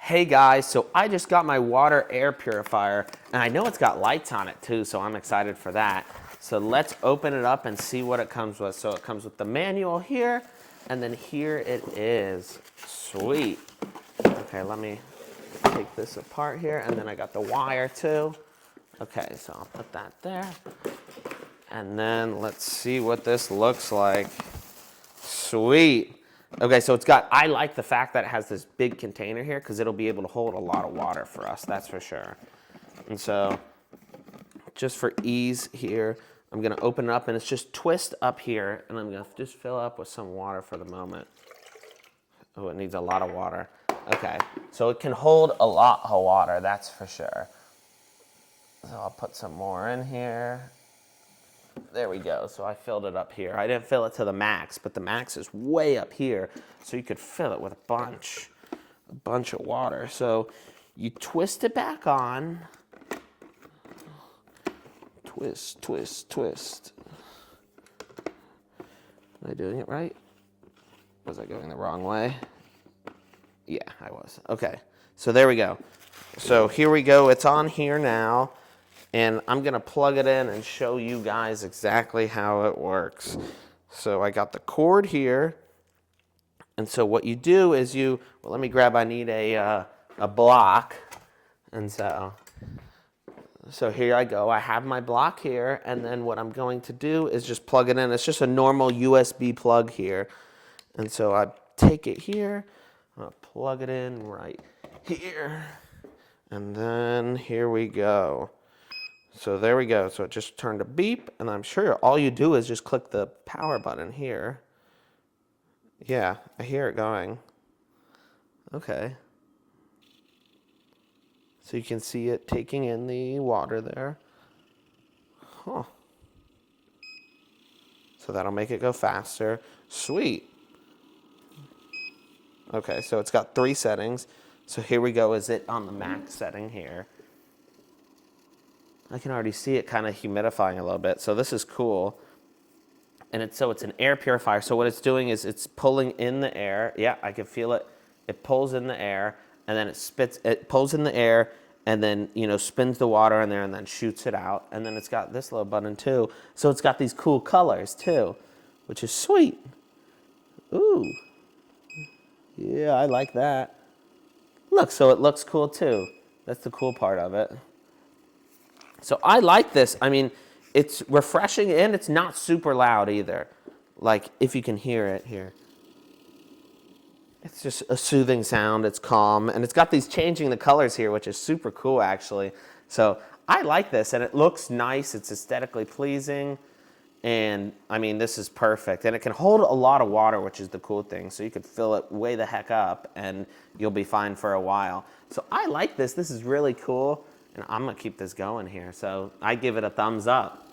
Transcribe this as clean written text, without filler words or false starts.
Hey guys, so I just got my water air purifier and I know it's got lights on it too, so I'm excited for that. So let's open it up and see what it comes with. So it comes with the manual here, and then here it is. Sweet. Okay, let me take this apart here, and then I got the wire too. Okay, so I'll put that there. And then let's see what this looks like. Sweet. Okay, so I like the fact that it has this big container here because it'll be able to hold a lot of water for us, that's for sure. And so, just for ease here, I'm gonna open it up and it's just twist up here and I'm gonna just fill up with some water for the moment. Oh, it needs a lot of water. Okay, so it can hold a lot of water, that's for sure. So I'll put some more in here. There we go, so I filled it up here. I didn't fill it to the max, but the max is way up here, so you could fill it with a bunch of water. So you twist it back on. Twist, twist, twist. Am I doing it right? Was I going the wrong way? Yeah, I was. Okay, so there we go. So here we go, it's on here now. And I'm gonna plug it in and show you guys exactly how it works. So I got the cord here. And so what you do is well, let me grab, I need a block. And so here I go, I have my block here. And then what I'm going to do is just plug it in. It's just a normal USB plug here. And so I take it here, I'm gonna plug it in right here. And then here we go. So there we go. So it just turned a beep, and I'm sure all you do is just click the power button here. Yeah, I hear it going. Okay. So you can see it taking in the water there. Huh. So that'll make it go faster. Sweet. Okay, so it's got 3 settings. So here we go, is it on the max setting here? I can already see it kind of humidifying a little bit, so this is cool. And it's an air purifier, so what it's doing is it's pulling in the air. Yeah, I can feel it. It pulls in the air, and then it pulls in the air, and then, spins the water in there, and then shoots it out. And then it's got this little button too. So it's got these cool colors too, which is sweet. Ooh. Yeah, I like that. Look, so it looks cool too. That's the cool part of it. So I like this. I mean, it's refreshing and it's not super loud either. Like, if you can hear it here. It's just a soothing sound. It's calm. And it's got these changing the colors here, which is super cool, actually. So I like this, and it looks nice. It's aesthetically pleasing. And, I mean, this is perfect. And it can hold a lot of water, which is the cool thing. So you could fill it way the heck up, and you'll be fine for a while. So I like this. This is really cool. And I'm gonna keep this going here. So I give it a thumbs up.